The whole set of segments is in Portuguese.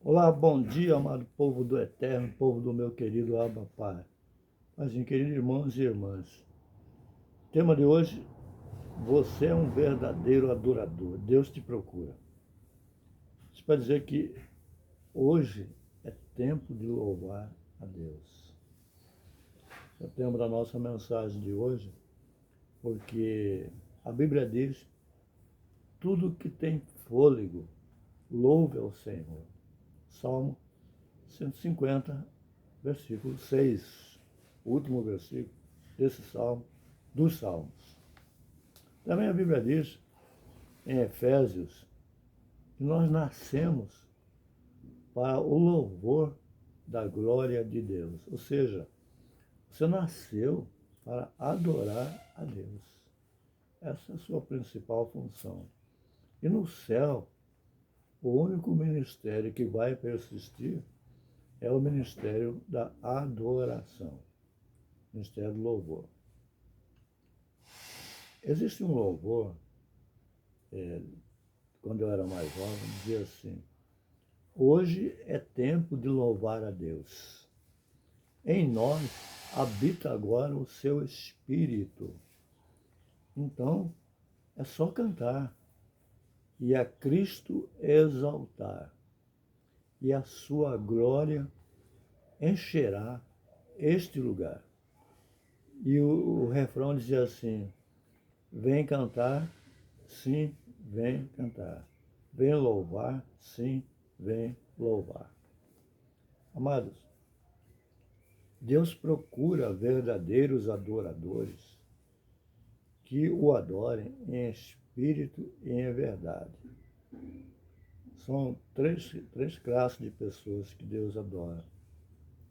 Olá, bom dia, amado povo do Eterno, povo do meu querido Abba Pai. Assim, queridos irmãos e irmãs, tema de hoje, você é um verdadeiro adorador, Deus te procura. Isso para dizer que hoje é tempo de louvar a Deus. É o tema da nossa mensagem de hoje, porque a Bíblia diz, tudo que tem fôlego, louve ao Senhor. Salmo 150, versículo 6, o último versículo desse salmo, dos salmos. Também a Bíblia diz, em Efésios, que nós nascemos para o louvor da glória de Deus. Ou seja, você nasceu para adorar a Deus. Essa é a sua principal função. E no céu, o único ministério que vai persistir é o ministério da adoração, ministério do louvor. Existe um louvor, quando eu era mais jovem, dizia assim, hoje é tempo de louvar a Deus. Em nós habita agora o seu Espírito. Então, é só cantar e a Cristo exaltar. E a sua glória encherá este lugar. E o refrão dizia assim, vem cantar, sim, vem cantar. Vem louvar, sim, vem louvar. Amados, Deus procura verdadeiros adoradores que o adorem em espírito e em verdade. São três classes de pessoas que Deus adora.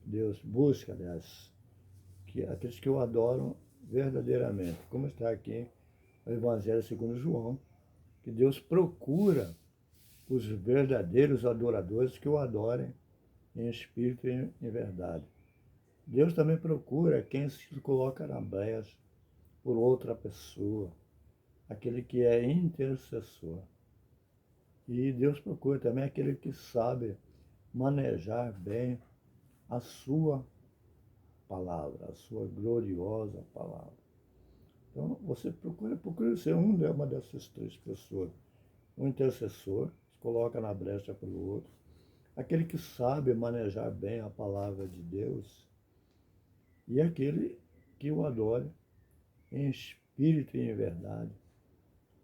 Deus busca, aliás, aqueles que o adoram verdadeiramente. Como está aqui no Evangelho segundo João, que Deus procura os verdadeiros adoradores que o adorem em espírito e em verdade. Deus também procura quem se coloca na brecha por outra pessoa, aquele que é intercessor. E Deus procura também aquele que sabe manejar bem a sua palavra, a sua gloriosa palavra. Então, você procura ser uma dessas três pessoas. Um intercessor, se coloca na brecha pelo outro, aquele que sabe manejar bem a palavra de Deus e aquele que o adore em espírito e em verdade,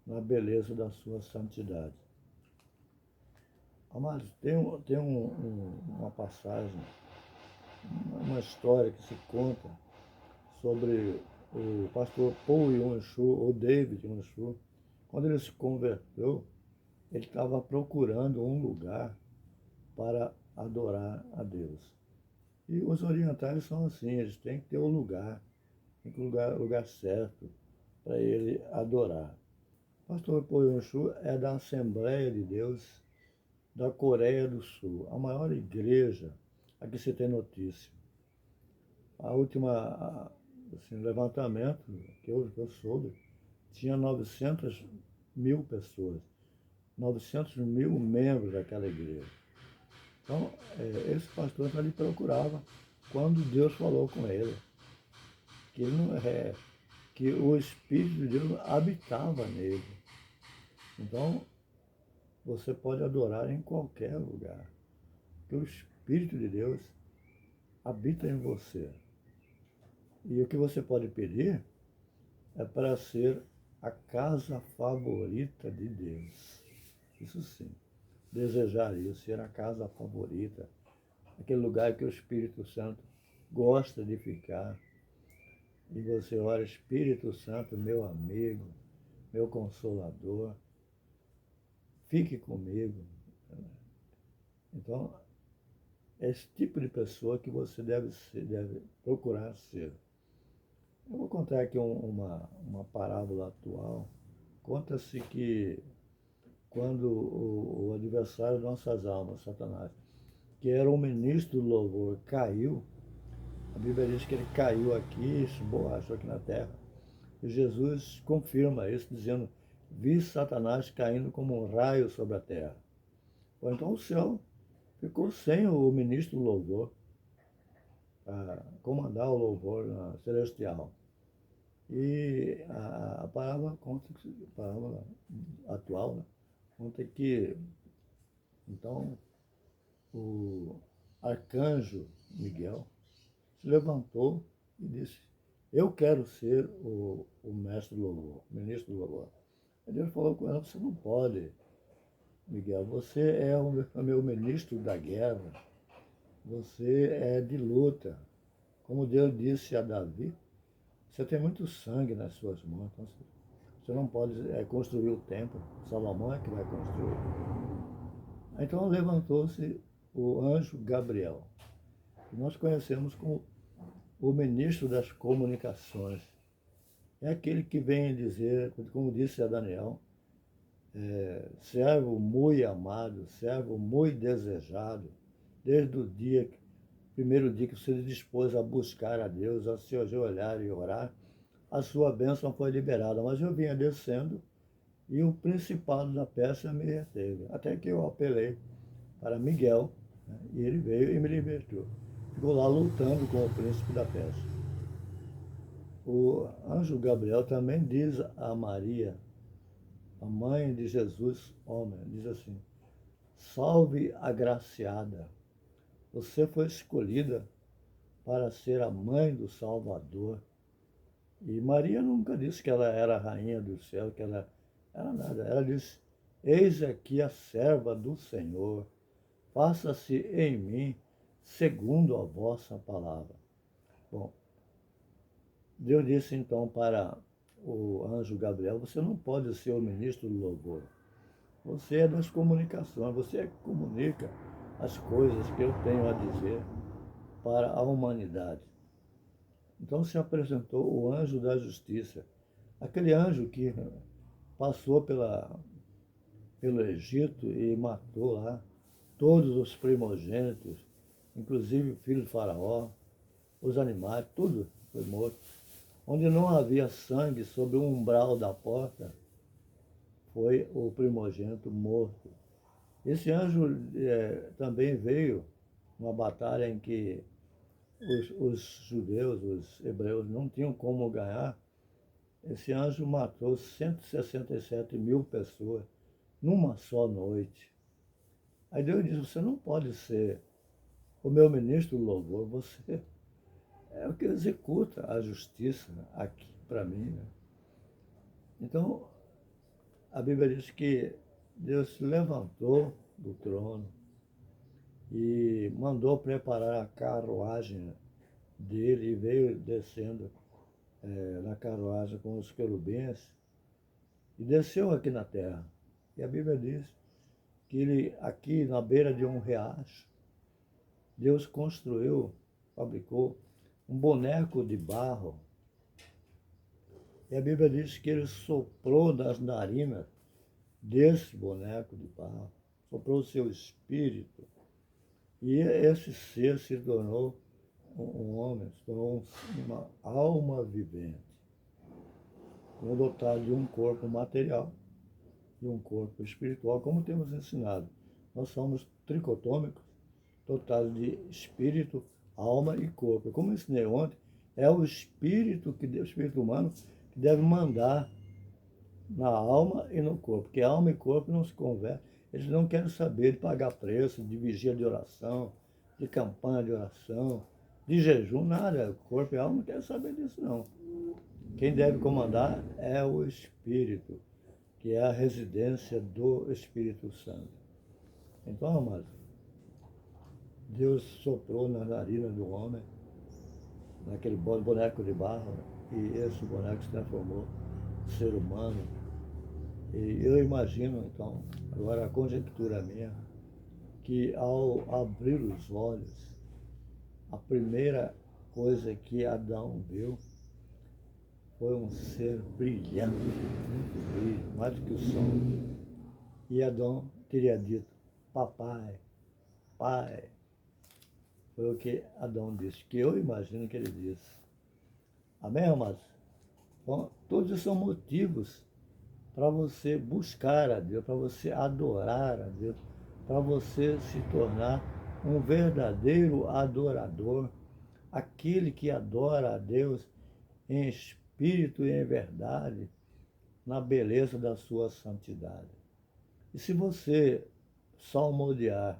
na beleza da sua santidade. Amados, uma passagem, uma história que se conta sobre o pastor Paul Yun-Shu, ou David Yun-Shu. Quando ele se converteu, ele estava procurando um lugar para adorar a Deus. E os orientais são assim, eles têm que ter um lugar, tem que ter o lugar certo para ele adorar. O pastor Paul Yun-Shu é da Assembleia de Deus da Coreia do Sul, a maior igreja a que se tem notícia. A última levantamento que eu soube tinha 900 mil pessoas, 900 mil membros daquela igreja. Então, esse pastor ali procurava quando Deus falou com ele, que ele não que o Espírito de Deus habitava nele. Então, você pode adorar em qualquer lugar, porque o Espírito de Deus habita em você. E o que você pode pedir é para ser a casa favorita de Deus. Isso sim, desejar isso, ser a casa favorita, aquele lugar que o Espírito Santo gosta de ficar. E você ora, Espírito Santo, meu amigo, meu consolador, fique comigo. Então, é esse tipo de pessoa que você deve procurar ser. Eu vou contar aqui uma parábola atual. Conta-se que quando o adversário de nossas almas, Satanás, que era o ministro do louvor, caiu, a Bíblia diz que ele caiu aqui e esborrachou aqui na terra. E Jesus confirma isso, dizendo, vi Satanás caindo como um raio sobre a terra. Ou então o céu ficou sem o ministro do louvor para comandar o louvor celestial. E a palavra conta, a palavra atual, né, conta que, então, o arcanjo Miguel se levantou e disse: eu quero ser o mestre do louvor, o ministro do louvor. Aí Deus falou com ela: você não pode, Miguel, você é o meu ministro da guerra, você é de luta. Como Deus disse a Davi, você tem muito sangue nas suas mãos, então você não pode construir o templo, Salomão é que vai construir. Então levantou-se o anjo Gabriel, que nós conhecemos como o ministro das comunicações. É aquele que vem dizer, como disse a Daniel, servo muito amado, servo muito desejado, desde o primeiro dia que você se dispôs a buscar a Deus, a se ajoelhar e orar, a sua bênção foi liberada. Mas eu vinha descendo e o principado da peça me reteve, até que eu apelei para Miguel, né, e ele veio e me libertou. Ficou lá lutando com o príncipe da peça. O anjo Gabriel também diz a Maria, a mãe de Jesus, homem, diz assim: salve agraciada, você foi escolhida para ser a mãe do Salvador. E Maria nunca disse que ela era a rainha do céu, que ela era nada. Ela disse: eis aqui a serva do Senhor, faça-se em mim segundo a vossa palavra. Bom, Deus disse então para o anjo Gabriel: você não pode ser o ministro do louvor. Você é das comunicações, você é que comunica as coisas que eu tenho a dizer para a humanidade. Então se apresentou o anjo da justiça, aquele anjo que passou pelo Egito e matou lá todos os primogênitos, inclusive o filho de Faraó, os animais, tudo foi morto. Onde não havia sangue sobre o umbral da porta, foi o primogênito morto. Esse anjo também veio numa batalha em que os judeus, os hebreus, não tinham como ganhar. Esse anjo matou 167 mil pessoas numa só noite. Aí Deus disse: você não pode ser o meu ministro do louvor, você é o que executa a justiça aqui para mim, né? Então, a Bíblia diz que Deus se levantou do trono e mandou preparar a carruagem dele e veio descendo na carruagem com os querubins e desceu aqui na terra. E a Bíblia diz que ele, aqui na beira de um riacho, Deus construiu, fabricou um boneco de barro. E a Bíblia diz que ele soprou das narinas desse boneco de barro, soprou o seu espírito. E esse ser se tornou um homem, se tornou uma alma vivente, dotado de um corpo material e um corpo espiritual, como temos ensinado. Nós somos tricotômicos, dotados de espírito, alma e corpo. Como eu ensinei ontem, é o espírito o espírito humano que deve mandar na alma e no corpo, porque alma e corpo não se conversam. Eles não querem saber de pagar preço, de vigília de oração, de campanha de oração, de jejum, nada. Corpo e alma não querem saber disso, não. Quem deve comandar é o Espírito, que é a residência do Espírito Santo. Então, amados, Deus soprou na narina do homem, naquele boneco de barro, e esse boneco se transformou em ser humano. E eu imagino, então, agora a conjectura minha, que ao abrir os olhos, a primeira coisa que Adão viu foi um ser brilhante, muito brilho, mais do que o sol. E Adão teria dito: papai, pai. Foi o que Adão disse, que eu imagino que ele disse. Amém, amados? Então, todos esses são motivos para você buscar a Deus, para você adorar a Deus, para você se tornar um verdadeiro adorador, aquele que adora a Deus em espírito e em verdade, na beleza da sua santidade. E se você salmodiar,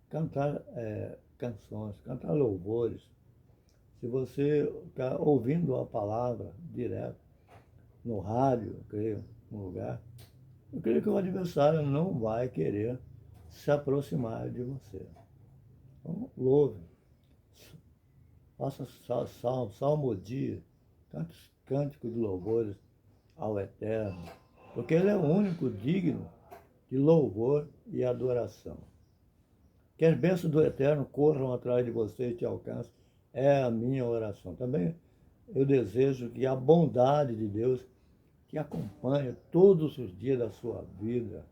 cantar canções, cantar louvores, se você está ouvindo a palavra direto, no rádio, eu creio, no lugar, eu creio que o adversário não vai querer se aproximar de você. Então, louve, faça salmodia, cante cânticos de louvores ao Eterno, porque Ele é o único digno de louvor e adoração. Que as bênçãos do Eterno corram atrás de você e te alcancem, é a minha oração. Também eu desejo que a bondade de Deus te acompanhe todos os dias da sua vida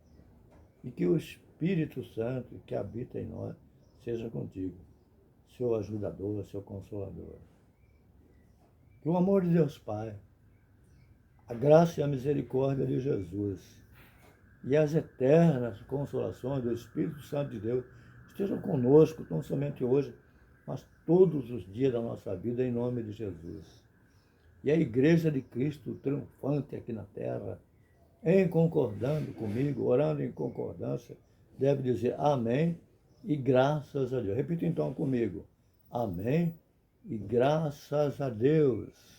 e que o Espírito Santo que habita em nós seja contigo, seu ajudador, seu consolador. Que o amor de Deus Pai, a graça e a misericórdia de Jesus e as eternas consolações do Espírito Santo de Deus estejam conosco, não somente hoje, mas todos os dias da nossa vida, em nome de Jesus. E a Igreja de Cristo triunfante aqui na terra, em concordando comigo, orando em concordância, deve dizer amém e graças a Deus. Repita então comigo, amém e graças a Deus.